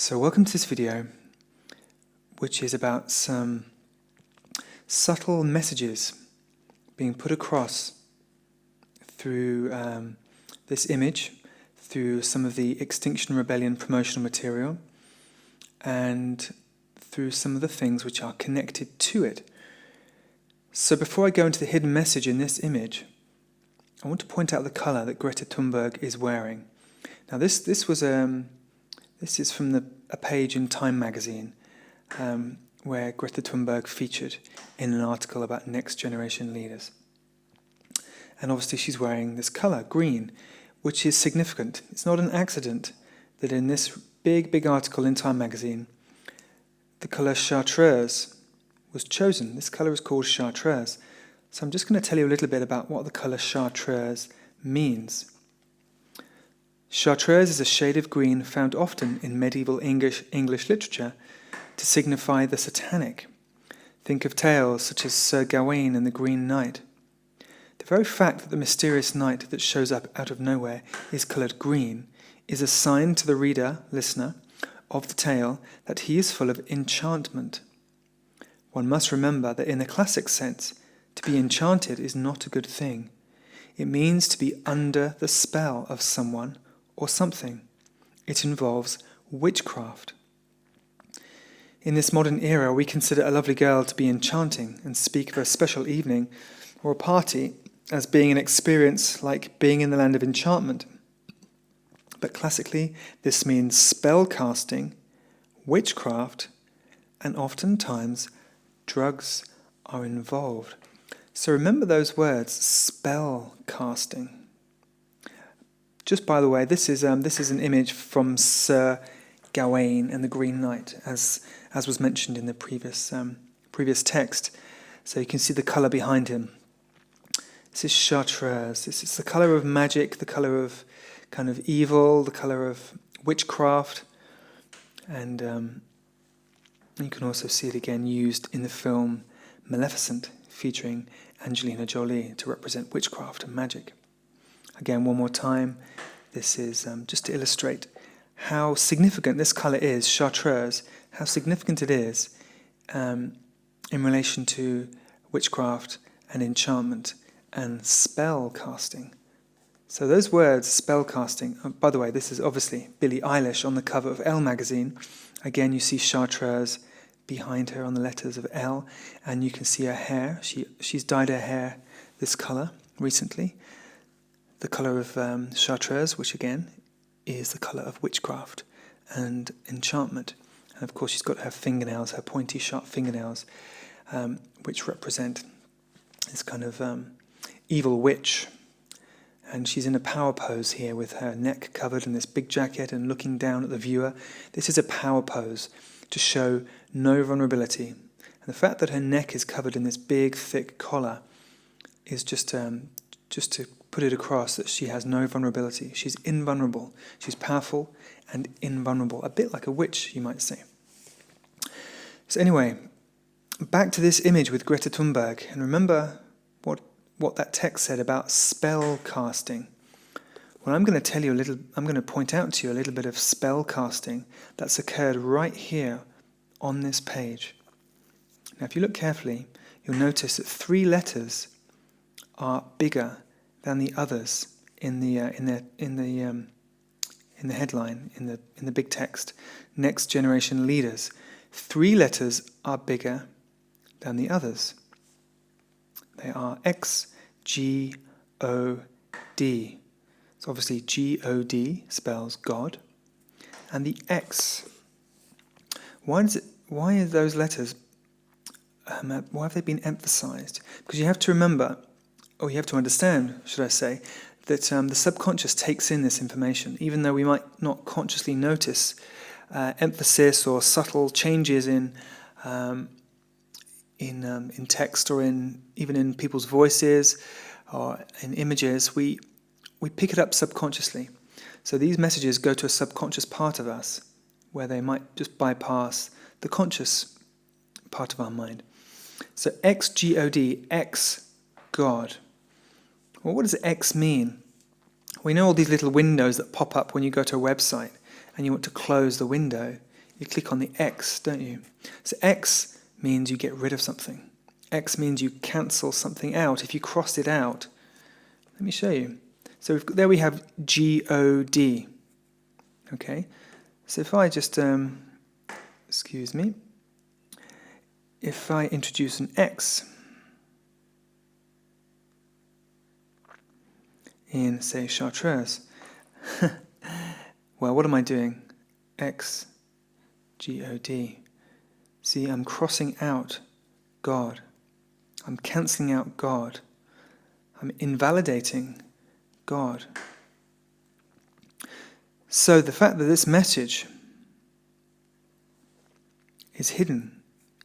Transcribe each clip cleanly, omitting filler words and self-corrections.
So welcome to this video, which is about some subtle messages being put across through this image, through some of the Extinction Rebellion promotional material, and through some of the things which are connected to it. So before I go into the hidden message in this image, I want to point out the colour that Greta Thunberg is wearing. Now this is from a page in Time magazine where Greta Thunberg featured in an article about next generation leaders. And obviously she's wearing this colour, green, which is significant. It's not an accident that in this big article in Time magazine, the colour chartreuse was chosen. This colour is called chartreuse. So I'm just going to tell you a little bit about what the colour chartreuse means. Chartreuse is a shade of green found often in medieval English literature to signify the satanic. Think of tales such as Sir Gawain and the Green Knight. The very fact that the mysterious knight that shows up out of nowhere is coloured green is a sign to the reader, listener, of the tale that he is full of enchantment. One must remember that in the classic sense, to be enchanted is not a good thing. It means to be under the spell of someone or something. It involves witchcraft. In this modern era, we consider a lovely girl to be enchanting and speak of a special evening or a party as being an experience like being in the land of enchantment. But classically, this means spell casting, witchcraft, and oftentimes drugs are involved. So remember those words, spell casting. Just by the way, this is an image from Sir Gawain and the Green Knight, as was mentioned in the previous text. So you can see the colour behind him. This is chartreuse. This is the colour of magic, the colour of kind of evil, the colour of witchcraft, and you can also see it again used in the film Maleficent, featuring Angelina Jolie to represent witchcraft and magic. Again, one more time, this is just to illustrate how significant this colour is, chartreuse, how significant it is in relation to witchcraft and enchantment and spell casting. So those words, spell casting, by the way, this is obviously Billie Eilish on the cover of Elle magazine. Again, you see chartreuse behind her on the letters of Elle, and you can see her hair. She's dyed her hair this colour recently. The colour of chartreuse, which again is the colour of witchcraft and enchantment. And of course she's got her fingernails, her pointy sharp fingernails, which represent this kind of evil witch. And she's in a power pose here with her neck covered in this big jacket and looking down at the viewer. This is a power pose to show no vulnerability. And the fact that her neck is covered in this big, thick collar is just to put it across that she has no vulnerability. She's invulnerable. She's powerful and invulnerable. A bit like a witch, you might say. So anyway, back to this image with Greta Thunberg. And remember what that text said about spell casting. Well, I'm going to point out to you a little bit of spell casting that's occurred right here on this page. Now, if you look carefully, you'll notice that 3 letters are bigger than the others in the headline, in the big text. Next generation leaders. 3 letters are bigger than the others. They are X, G, O, D. So obviously G-O-D spells God, and the X. Why are those letters? Why have they been emphasized? Because you have to remember, or you have to understand, should I say, that the subconscious takes in this information, even though we might not consciously notice emphasis or subtle changes in text or even in people's voices or in images. We pick it up subconsciously. So these messages go to a subconscious part of us where they might just bypass the conscious part of our mind. So X-G-O-D, X, God. Well, what does X mean? We know all these little windows that pop up when you go to a website and you want to close the window. you click on the X, don't you? So X means you get rid of something. X means you cancel something out. If you crossed it out, let me show you. So there we have G-O-D. Okay, so if I just, excuse me, if I introduce an X in, say, Chartreuse, well, what am I doing? X, G-O-D. See, I'm crossing out God. I'm cancelling out God. I'm invalidating God. So the fact that this message is hidden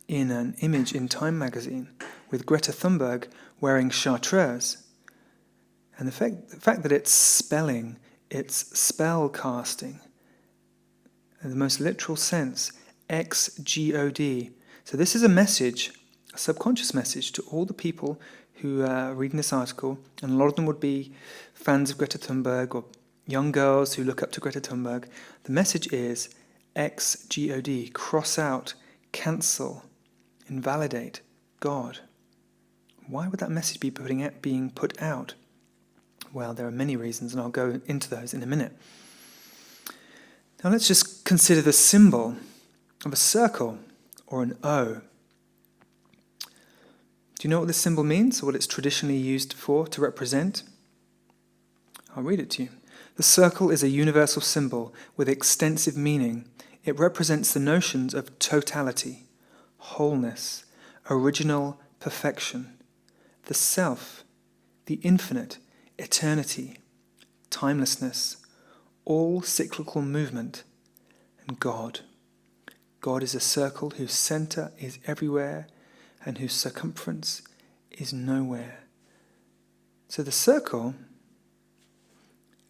in an image in Time magazine with Greta Thunberg wearing Chartreuse, and the fact that it's spelling, it's spell casting, in the most literal sense, X-G-O-D. So this is a message, a subconscious message to all the people who are reading this article, and a lot of them would be fans of Greta Thunberg or young girls who look up to Greta Thunberg. The message is X-G-O-D, cross out, cancel, invalidate God. Why would that message be being put out? Well, there are many reasons, and I'll go into those in a minute. Now let's just consider the symbol of a circle or an O. Do you know what this symbol means, or what it's traditionally used for, to represent? I'll read it to you. The circle is a universal symbol with extensive meaning. It represents the notions of totality, wholeness, original perfection, the self, the infinite, eternity, timelessness, all cyclical movement, and God. God is a circle whose center is everywhere and whose circumference is nowhere. So the circle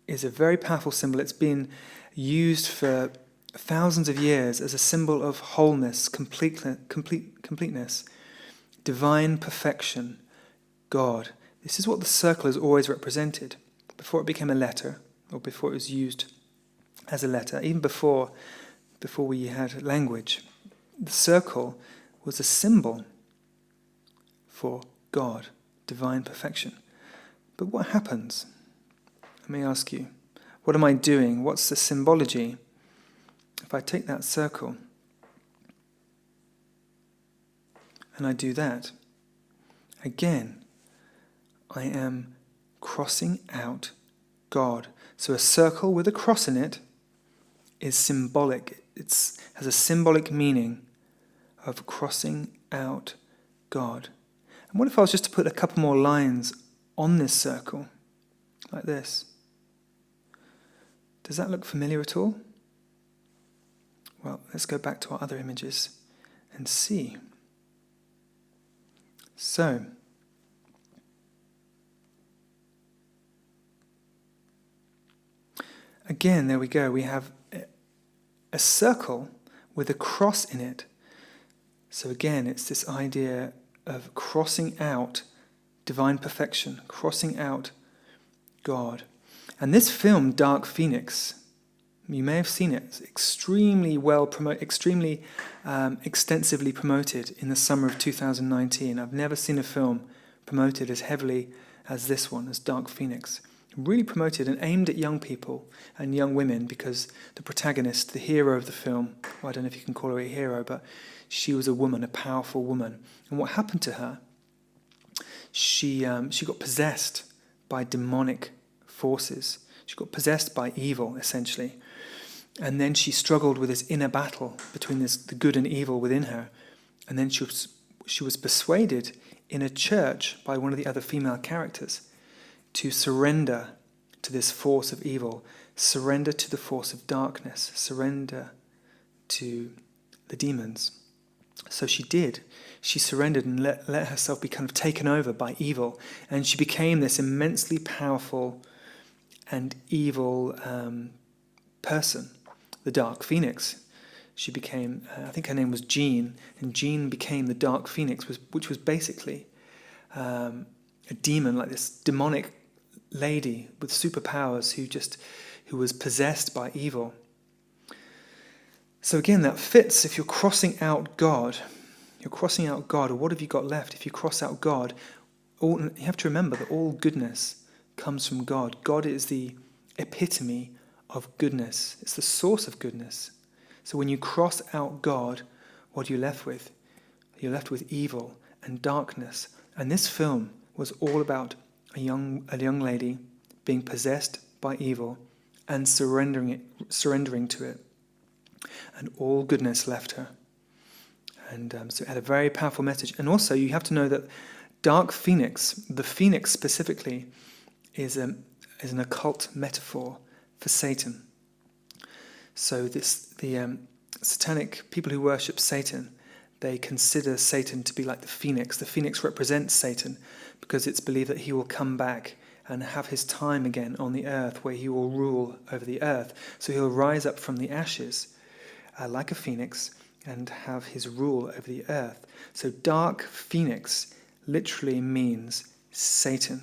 is a very powerful symbol. It's been used for thousands of years as a symbol of wholeness, completeness, divine perfection, God. This is what the circle has always represented before it became a letter, or before it was used as a letter, even before we had language. The circle was a symbol for God, divine perfection. But what happens? Let me ask you, what am I doing? What's the symbology? If I take that circle and I do that, again, I am crossing out God. So a circle with a cross in it is symbolic. It has a symbolic meaning of crossing out God. And what if I was just to put a couple more lines on this circle, like this? Does that look familiar at all? Well, let's go back to our other images and see. So, again, there we go. We have a circle with a cross in it. So again, it's this idea of crossing out divine perfection, crossing out God. And this film, Dark Phoenix, you may have seen it. It's extremely extensively promoted in the summer of 2019. I've never seen a film promoted as heavily as this one, as Dark Phoenix. Really promoted and aimed at young people and young women, because the protagonist, the hero of the film, well, I don't know if you can call her a hero, but she was a woman, a powerful woman. And what happened to her? She got possessed by demonic forces. She got possessed by evil, essentially. And then she struggled with this inner battle between the good and evil within her. And then she was persuaded in a church by one of the other female characters to surrender to this force of evil, surrender to the force of darkness, surrender to the demons. So she did. She surrendered and let herself be kind of taken over by evil. And she became this immensely powerful and evil person, the Dark Phoenix. She became, I think her name was Jean, and Jean became the Dark Phoenix, which was basically a demon, like this demonic lady with superpowers who was possessed by evil. So again, that fits. If you're crossing out God, or what have you got left? If you cross out God, you have to remember that all goodness comes from God. God is the epitome of goodness. It's the source of goodness. So when you cross out God, what are you left with? You're left with evil and darkness. And this film was all about a young lady being possessed by evil and surrendering to it. And all goodness left her. And so it had a very powerful message. And also you have to know that dark phoenix, the phoenix specifically, is an occult metaphor for Satan. So the satanic people who worship Satan, they consider Satan to be like the phoenix. The phoenix represents Satan because it's believed that he will come back and have his time again on the earth, where he will rule over the earth. So he'll rise up from the ashes like a phoenix and have his rule over the earth. So dark phoenix literally means Satan.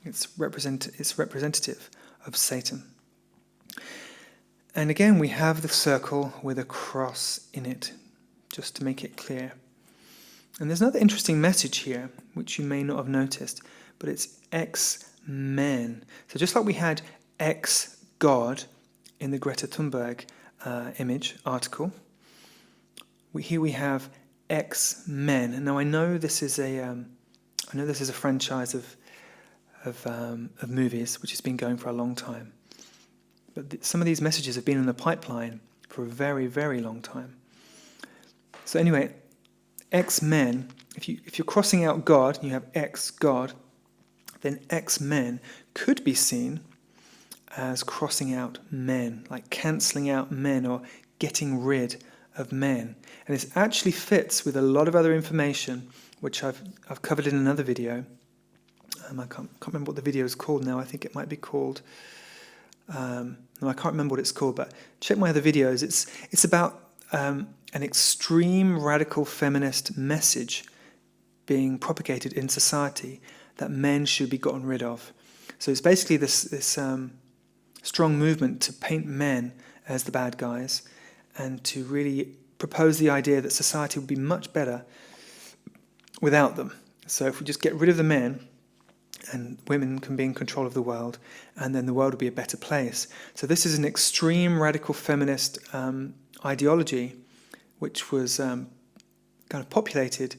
It's representative of Satan. And again, we have the circle with a cross in it, just to make it clear. And there's another interesting message here, which you may not have noticed, but it's ex-men. So just like we had ex-God in the Greta Thunberg article, here we have ex-men. And now I know this is a franchise of movies which has been going for a long time. But some of these messages have been in the pipeline for a very, very long time. So anyway, ex-men, if you're crossing out God and you have ex-God, then ex-men could be seen as crossing out men, like cancelling out men or getting rid of men. And this actually fits with a lot of other information which I've covered in another video. I can't remember what the video is called now. I think it might be called... no, I can't remember what it's called, but check my other videos. It's about an extreme radical feminist message being propagated in society that men should be gotten rid of. So it's basically this strong movement to paint men as the bad guys and to really propose the idea that society would be much better without them. So if we just get rid of the men, and women can be in control of the world, and then the world will be a better place. So this is an extreme radical feminist ideology which was kind of populated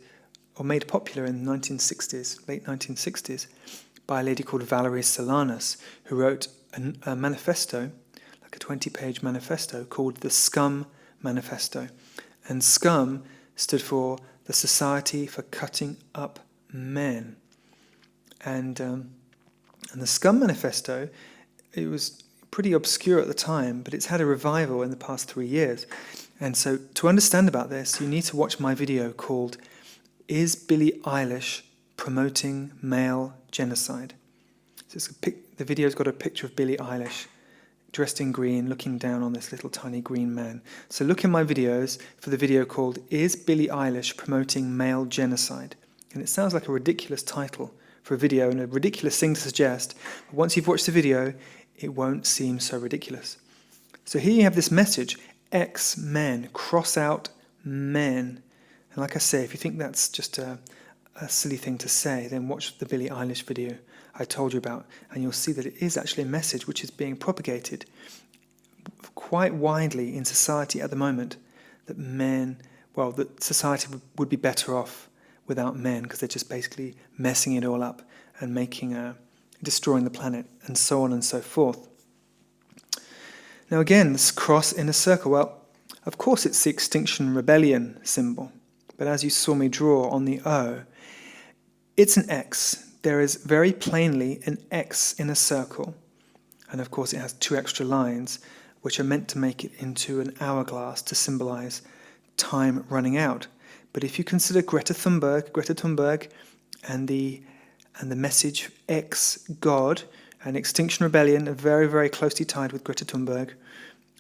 or made popular in the 1960s, late 1960s, by a lady called Valerie Solanas, who wrote a manifesto, like a 20-page manifesto, called the Scum Manifesto. And Scum stood for the Society for Cutting Up Men. And the Scum Manifesto, it was pretty obscure at the time, but it's had a revival in the past 3 years. And so to understand about this, you need to watch my video called Is Billie Eilish Promoting Male Genocide? So the video's got a picture of Billie Eilish dressed in green, looking down on this little tiny green man. So look in my videos for the video called Is Billie Eilish Promoting Male Genocide? And it sounds like a ridiculous title for a video and a ridiculous thing to suggest, but once you've watched the video, it won't seem so ridiculous. So here you have this message, ex-men, cross out men. And like I say, if you think that's just a silly thing to say, then watch the Billie Eilish video I told you about, and you'll see that it is actually a message which is being propagated quite widely in society at the moment, that society would be better off without men, because they're just basically messing it all up and destroying the planet, and so on and so forth. Now again, this cross in a circle, well, of course it's the Extinction Rebellion symbol, but as you saw me draw on the O, it's an X. There is very plainly an X in a circle, and of course it has 2 extra lines, which are meant to make it into an hourglass to symbolize time running out. But if you consider Greta Thunberg and the message ex-God and Extinction Rebellion are very, very closely tied with Greta Thunberg,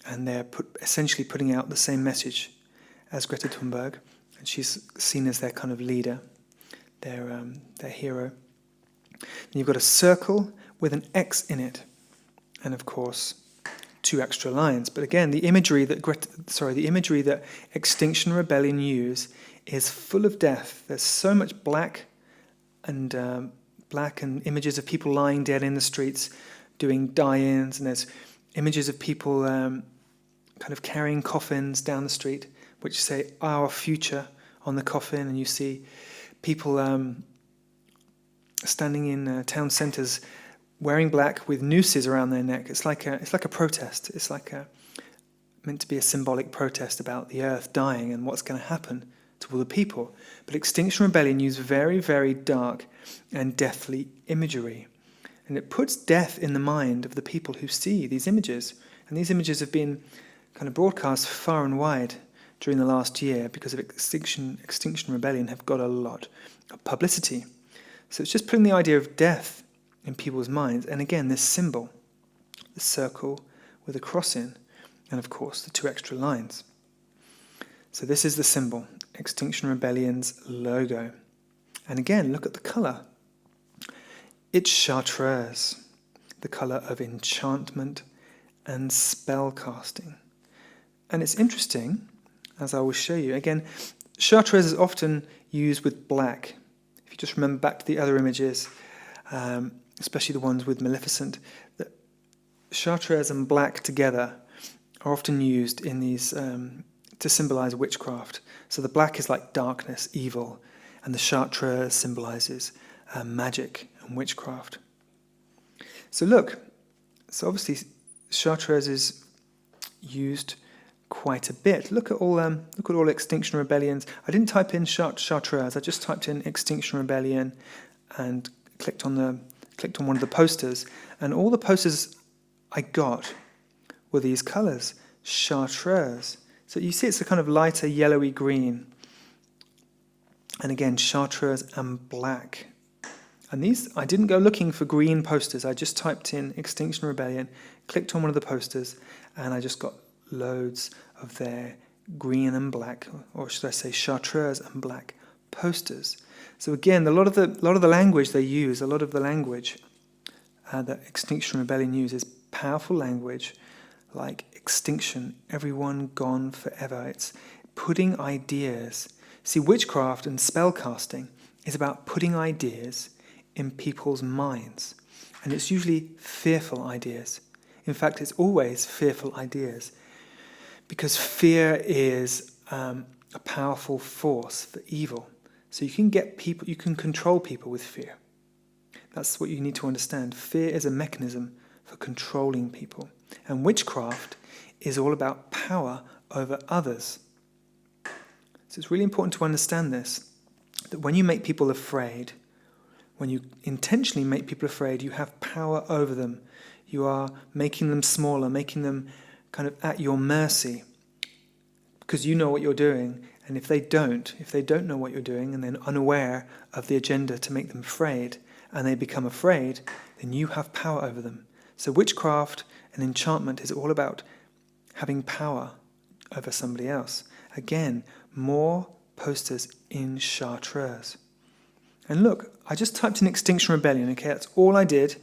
and they're essentially putting out the same message as Greta Thunberg, and she's seen as their kind of leader, their hero. And you've got a circle with an X in it, and of course two extra lines. But again, the imagery that Extinction Rebellion use is full of death. There's so much black and images of people lying dead in the streets doing die-ins, and there's images of people kind of carrying coffins down the street which say "Our Future" on the coffin, and you see people standing in town centres wearing black with nooses around their neck. It's like a protest. It's meant to be a symbolic protest about the earth dying and what's going to happen to all the people. But Extinction Rebellion use very, very dark and deathly imagery. And it puts death in the mind of the people who see these images. And these images have been kind of broadcast far and wide during the last year because of Extinction Rebellion have got a lot of publicity. So it's just putting the idea of death in people's minds. And again, this symbol, the circle with a cross in, and of course the two extra lines. So this is the symbol, Extinction Rebellion's logo. And again, look at the colour. It's chartreuse, the colour of enchantment and spell casting. And it's interesting, as I will show you. Again, chartreuse is often used with black. If you just remember back to the other images, especially the ones with Maleficent, that chartreuse and black together are often used in these to symbolize witchcraft. So the black is like darkness, evil, and the chartreuse symbolizes magic and witchcraft. So look, so obviously chartreuse is used quite a bit. Look at all Extinction Rebellions. I didn't type in chartreuse. I just typed in Extinction Rebellion and clicked on one of the posters, and all the posters I got were these colours, chartreuse. So you see it's a kind of lighter yellowy green. And again, chartreuse and black. And these, I didn't go looking for green posters. I just typed in Extinction Rebellion, clicked on one of the posters, and I just got loads of their green and black, or should I say chartreuse and black posters. So again, a lot of the language they use, a lot of the language that Extinction Rebellion uses, powerful language like extinction, everyone gone forever. It's putting ideas. See, witchcraft and spellcasting is about putting ideas in people's minds. And it's usually fearful ideas. In fact, it's always fearful ideas. Because fear is a powerful force for evil. So you can control people with fear. That's what you need to understand. Fear is a mechanism for controlling people. And witchcraft is all about power over others. So it's really important to understand this, that when you make people afraid, when you intentionally make people afraid, you have power over them. You are making them smaller, making them kind of at your mercy, because you know what you're doing. And if they don't know what you're doing, and they're unaware of the agenda to make them afraid, and they become afraid, then you have power over them. So witchcraft and enchantment is all about having power over somebody else. Again, more posters in chartreuse. And look, I just typed in Extinction Rebellion, okay? That's all I did.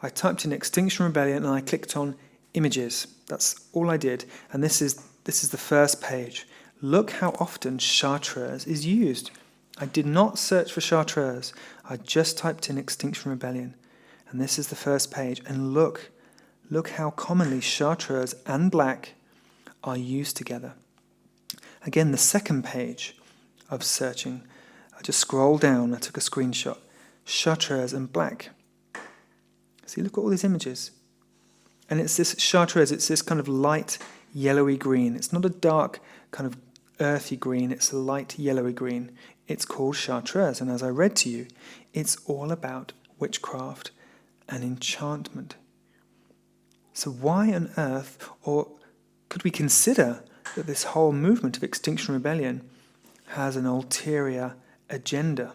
I typed in Extinction Rebellion and I clicked on images. That's all I did. And this is the first page. Look how often chartreuse is used. I did not search for chartreuse. I just typed in Extinction Rebellion. And this is the first page. And look how commonly chartreuse and black are used together. Again, the second page of searching, I just scrolled down, I took a screenshot. Chartreuse and black. See, look at all these images. And it's this chartreuse, it's this kind of light yellowy green. It's not a dark kind of earthy green, it's a light yellowy green. It's called chartreuse, and as I read to you, it's all about witchcraft and enchantment. So why on earth, or could we consider that this whole movement of Extinction Rebellion has an ulterior agenda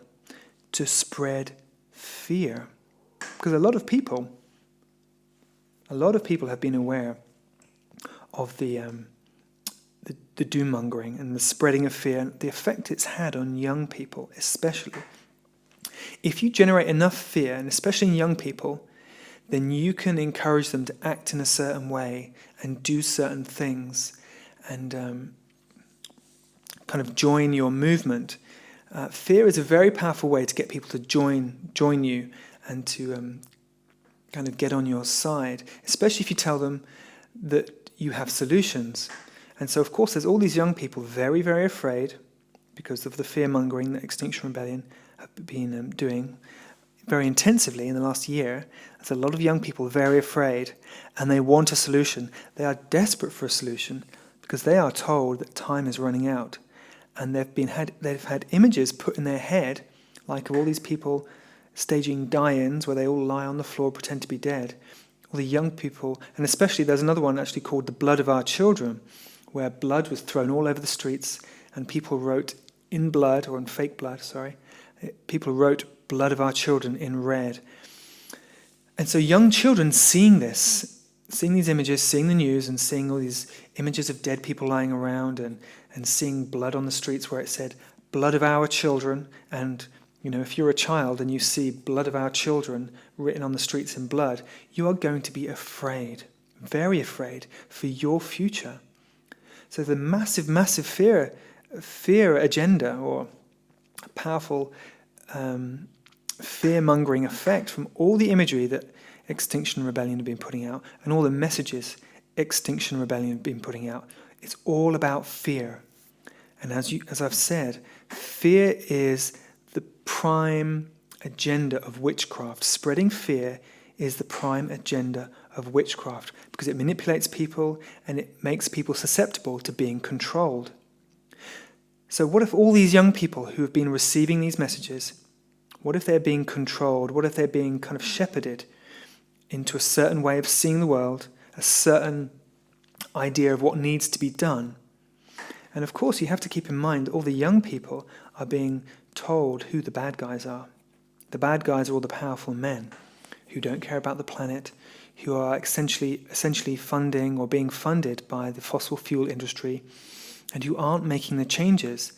to spread fear? Because a lot of people have been aware of the doom-mongering and the spreading of fear, and the effect it's had on young people especially. If you generate enough fear, and especially in young people, then you can encourage them to act in a certain way and do certain things and kind of join your movement. Fear is a very powerful way to get people to join you and to kind of get on your side, especially if you tell them that you have solutions. And so, of course, there's all these young people very, very afraid because of the fear-mongering that Extinction Rebellion have been doing very intensively in the last year. There's a lot of young people very afraid, and they want a solution. They are desperate for a solution because they are told that time is running out. And they've had images put in their head, like of all these people staging die-ins where they all lie on the floor, pretend to be dead. All the young people, and especially there's another one actually called The Blood of Our Children, where blood was thrown all over the streets and people wrote in blood, or in fake blood, sorry, people wrote blood of our children in red. And so young children seeing this, seeing these images, seeing the news and seeing all these images of dead people lying around and seeing blood on the streets where it said blood of our children, and if you're a child and you see blood of our children written on the streets in blood, you are going to be afraid, very afraid for your future. So the massive, massive fear agenda, or powerful fear-mongering effect from all the imagery that Extinction Rebellion have been putting out and all the messages Extinction Rebellion have been putting out, it's all about fear. And as I've said, fear is the prime agenda of witchcraft. Spreading fear is the prime agenda of witchcraft because it manipulates people and it makes people susceptible to being controlled. So what if all these young people who have been receiving these messages, what if they're being controlled? What if they're being kind of shepherded into a certain way of seeing the world, a certain idea of what needs to be done? And of course, you have to keep in mind all the young people are being told who the bad guys are. The bad guys are all the powerful men who don't care about the planet, who are essentially funding or being funded by the fossil fuel industry, and who aren't making the changes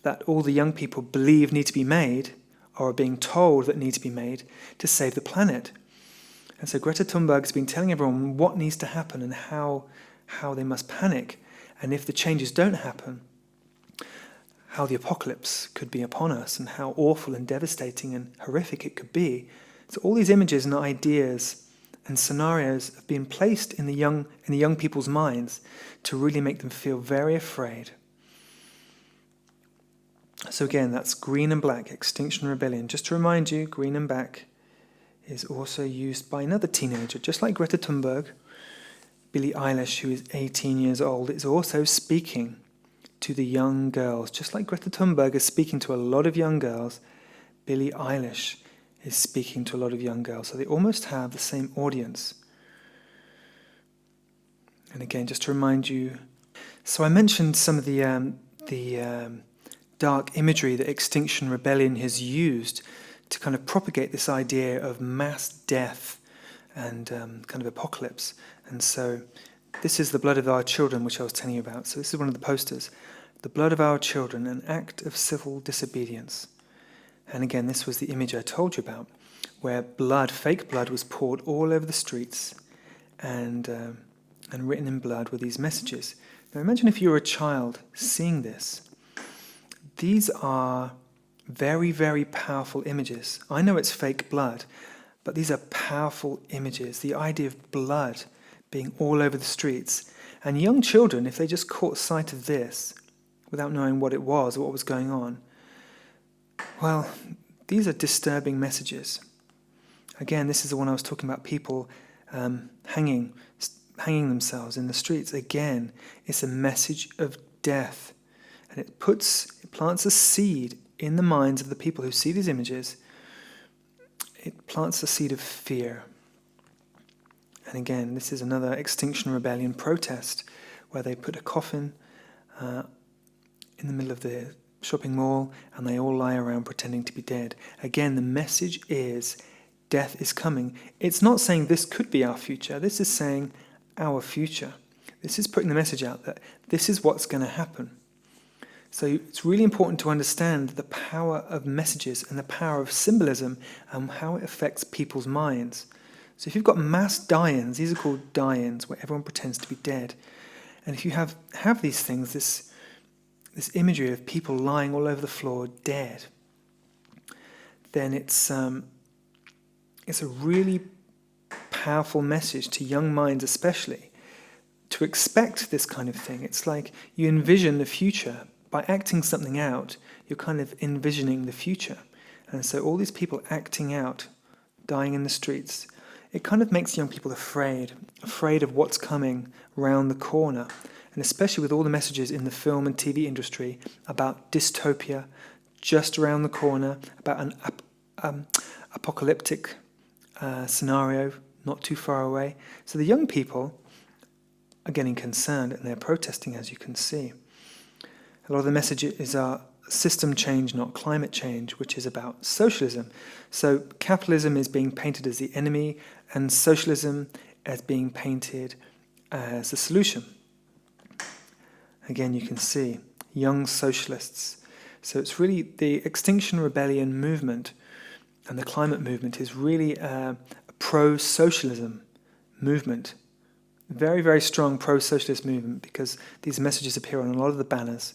that all the young people believe need to be made or are being told that need to be made to save the planet. And so Greta Thunberg has been telling everyone what needs to happen and how they must panic. And if the changes don't happen, how the apocalypse could be upon us and how awful and devastating and horrific it could be. So all these images and ideas and scenarios have been placed in the young people's minds to really make them feel very afraid. So again, that's Green and Black, Extinction Rebellion. Just to remind you, Green and Black is also used by another teenager, just like Greta Thunberg. Billie Eilish, who is 18 years old, is also speaking to the young girls. Just like Greta Thunberg is speaking to a lot of young girls, Billie Eilish is speaking to a lot of young girls. So they almost have the same audience. And again, just to remind you, so I mentioned some of the dark imagery that Extinction Rebellion has used to kind of propagate this idea of mass death and kind of apocalypse. And so this is the blood of our children, which I was telling you about. So this is one of the posters. The blood of our children, an act of civil disobedience. And again, this was the image I told you about, where blood, fake blood, was poured all over the streets and written in blood with these messages. Now imagine if you were a child seeing this. These are very, very powerful images. I know it's fake blood, but these are powerful images. The idea of blood being all over the streets. And young children, if they just caught sight of this, without knowing what it was or what was going on, well, these are disturbing messages. Again, this is the one I was talking about, people hanging themselves in the streets. Again, it's a message of death. And it plants a seed in the minds of the people who see these images. It plants a seed of fear. And again, this is another Extinction Rebellion protest where they put a coffin in the middle of the shopping mall and they all lie around pretending to be dead. Again, the message is death is coming. It's not saying this could be our future. This is saying our future. This is putting the message out that this is what's going to happen. So it's really important to understand the power of messages and the power of symbolism and how it affects people's minds. So if you've got mass die-ins, these are called die-ins, where everyone pretends to be dead. And if you have these things, this imagery of people lying all over the floor dead, then it's a really powerful message to young minds especially, to expect this kind of thing. It's like you envision the future. By acting something out, you're kind of envisioning the future. And so all these people acting out, dying in the streets, it kind of makes young people afraid of what's coming round the corner. And especially with all the messages in the film and TV industry about dystopia just around the corner, about an apocalyptic scenario not too far away. So the young people are getting concerned and they're protesting, as you can see. A lot of the messages are system change, not climate change, which is about socialism. So capitalism is being painted as the enemy and socialism as being painted as the solution. Again, you can see young socialists. So it's really the Extinction Rebellion movement and the climate movement is really a pro-socialism movement. Very, very strong pro-socialist movement because these messages appear on a lot of the banners.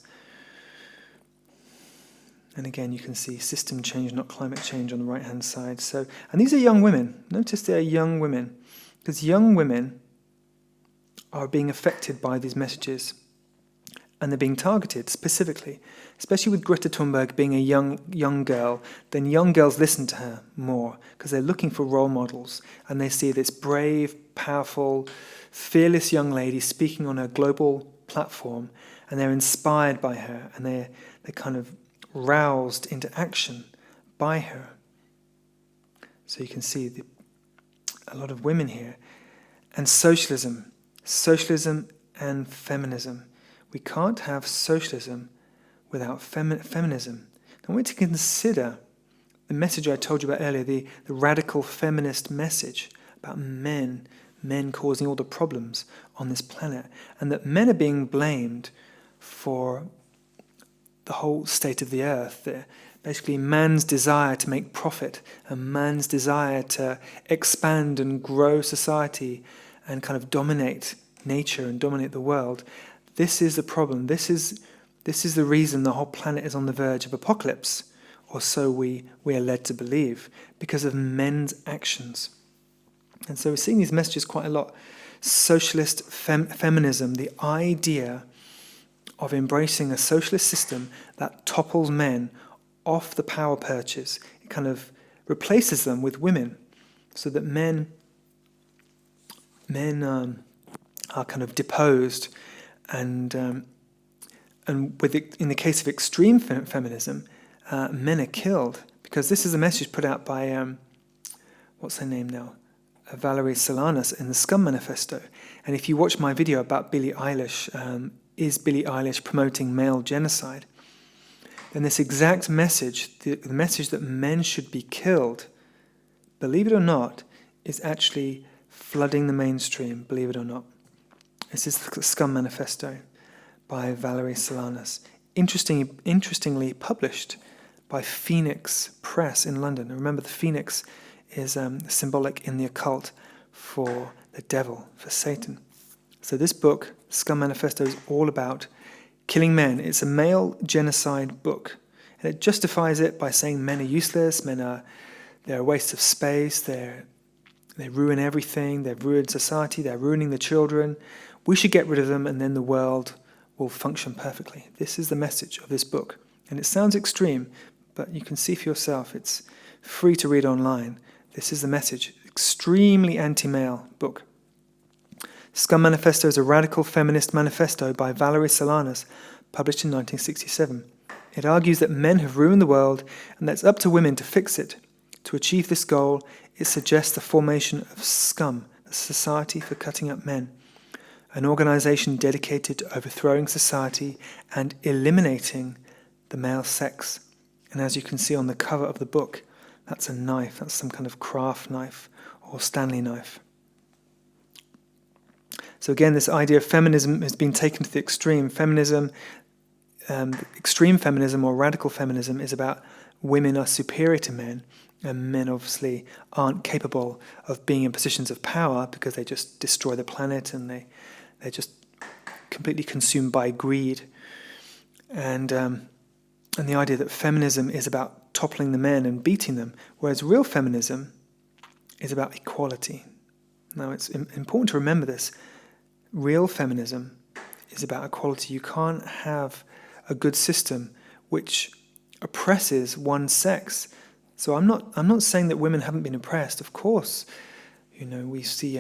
And again, you can see system change, not climate change on the right-hand side. So, and these are young women. Notice they are young women, because young women are being affected by these messages, and they're being targeted specifically, especially with Greta Thunberg being a young girl. Then young girls listen to her more because they're looking for role models, and they see this brave, powerful, fearless young lady speaking on a global platform, and they're inspired by her, and they're kind of roused into action by her. So you can see a lot of women here. And socialism and feminism. We can't have socialism without feminism. I want to consider the message I told you about earlier, the radical feminist message about men causing all the problems on this planet, and that men are being blamed for the whole state of the earth. Basically, man's desire to make profit and man's desire to expand and grow society and kind of dominate nature and dominate the world. This is the problem. This is the reason the whole planet is on the verge of apocalypse, or so we are led to believe, because of men's actions. And so we're seeing these messages quite a lot. Socialist feminism, the idea of embracing a socialist system that topples men off the power perches. It kind of replaces them with women, so that men are kind of deposed, and in the case of extreme feminism, men are killed, because this is a message put out by what's her name now, Valerie Solanas in the Scum Manifesto. And if you watch my video about Billie Eilish, is Billie Eilish promoting male genocide? Then this exact message, the message that men should be killed, believe it or not, is actually flooding the mainstream, believe it or not. This is the Scum Manifesto by Valerie Solanas. Interestingly published by Phoenix Press in London. And remember, the phoenix is symbolic in the occult for the devil, for Satan. So this book, Scum Manifesto, is all about killing men. It's a male genocide book. And it justifies it by saying men are useless, they're a waste of space, they ruin everything, they've ruined society, they're ruining the children. We should get rid of them and then the world will function perfectly. This is the message of this book. And it sounds extreme, but you can see for yourself. It's free to read online. This is the message. Extremely anti-male book. Scum Manifesto is a radical feminist manifesto by Valerie Solanas, published in 1967. It argues that men have ruined the world and that it's up to women to fix it. To achieve this goal, it suggests the formation of Scum, the Society for Cutting Up Men, an organization dedicated to overthrowing society and eliminating the male sex. And as you can see on the cover of the book, that's a knife. That's some kind of craft knife or Stanley knife. So again, this idea of feminism has been taken to the extreme. Feminism, extreme feminism or radical feminism is about women are superior to men, and men obviously aren't capable of being in positions of power because they just destroy the planet and they're just completely consumed by greed. And the idea that feminism is about toppling the men and beating them, whereas real feminism is about equality. Now, it's important to remember this. Real feminism is about equality. You can't have a good system which oppresses one sex. So I'm not saying that women haven't been oppressed. Of course, we see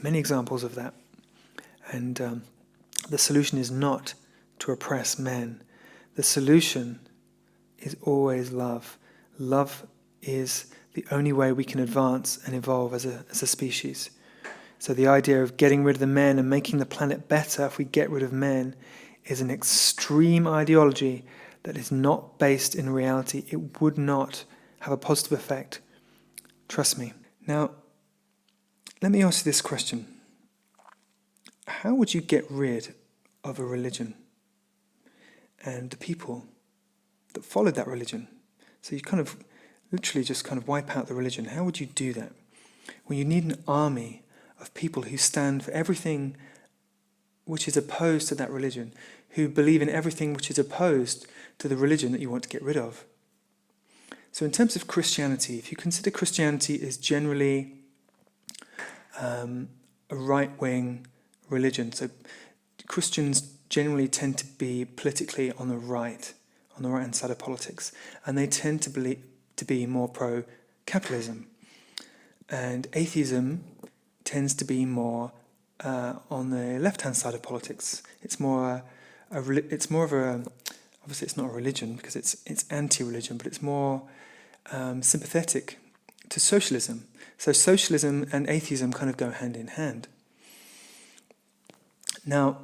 many examples of that. And the solution is not to oppress men. The solution is always love. Love is the only way we can advance and evolve as a species. So the idea of getting rid of the men and making the planet better if we get rid of men is an extreme ideology that is not based in reality. It would not have a positive effect. Trust me. Now, let me ask you this question. How would you get rid of a religion and the people that followed that religion? So you kind of literally just kind of wipe out the religion. How would you do that? Well, you need an army of people who stand for everything which is opposed to that religion, who believe in everything which is opposed to the religion that you want to get rid of. So in terms of Christianity, if you consider Christianity as generally a right-wing religion, so Christians generally tend to be politically on the right-hand side of politics, and they tend to be more pro-capitalism. And atheism tends to be more on the left-hand side of politics. It's more of a obviously it's not a religion because it's anti-religion, but it's more sympathetic to socialism. So socialism and atheism kind of go hand in hand. Now,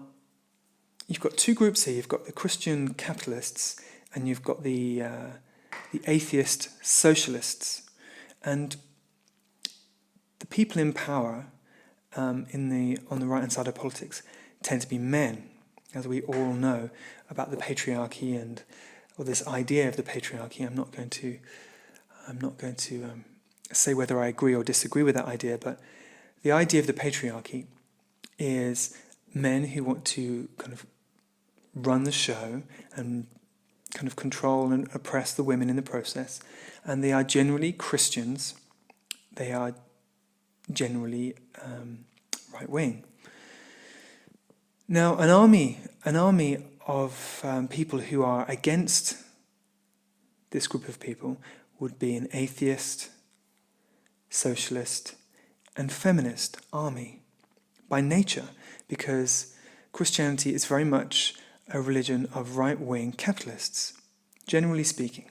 you've got two groups here. You've got the Christian capitalists and you've got the atheist socialists. And the people in power on the right-hand side of politics tend to be men, as we all know about the patriarchy or this idea of the patriarchy. I'm not going to say whether I agree or disagree with that idea, but the idea of the patriarchy is men who want to kind of run the show and kind of control and oppress the women in the process, and they are generally Christians. They are generally right-wing. Now, an army of people who are against this group of people would be an atheist, socialist, and feminist army by nature, because Christianity is very much a religion of right-wing capitalists, generally speaking.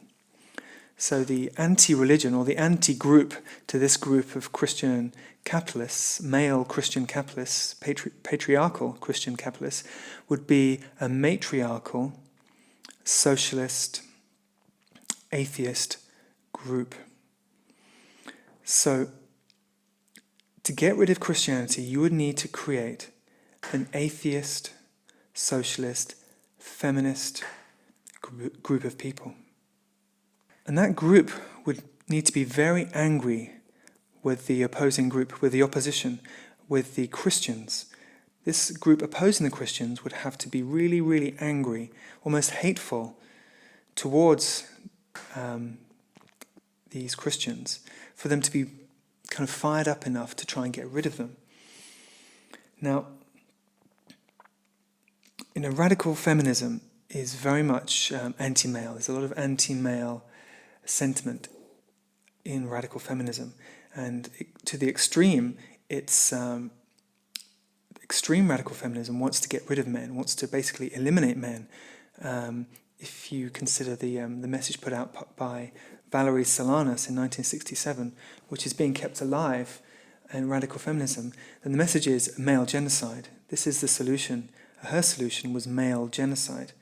So the anti-religion or the anti-group to this group of Christian capitalists, male Christian capitalists, patriarchal Christian capitalists, would be a matriarchal, socialist, atheist group. So to get rid of Christianity, you would need to create an atheist, socialist, feminist group of people. And that group would need to be very angry with the opposing group, with the opposition, with the Christians. This group opposing the Christians would have to be really, really angry, almost hateful towards these Christians, for them to be kind of fired up enough to try and get rid of them. Now, radical feminism is very much anti-male. There's a lot of anti-male sentiment in radical feminism, and to the extreme, extreme radical feminism wants to get rid of men, wants to basically eliminate men. If you consider the message put out by Valerie Solanas in 1967, which is being kept alive in radical feminism, then the message is male genocide. This is the solution. Her solution was male genocide.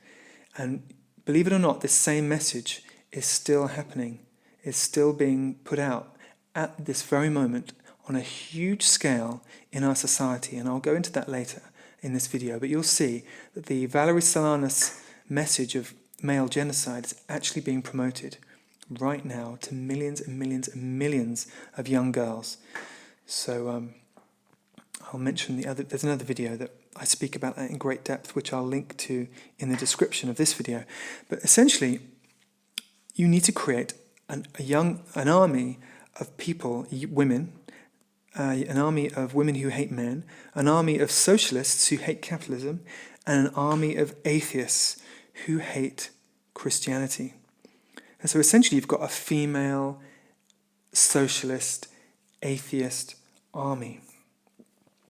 And believe it or not, this same message is still happening, is still being put out at this very moment on a huge scale in our society. And I'll go into that later in this video, but you'll see that the Valerie Solanas message of male genocide is actually being promoted right now to millions and millions and millions of young girls. So I'll mention there's another video that I speak about that in great depth, which I'll link to in the description of this video. But essentially, you need to create an army of people, women, an army of women who hate men, an army of socialists who hate capitalism, and an army of atheists who hate Christianity. And so essentially you've got a female socialist atheist army.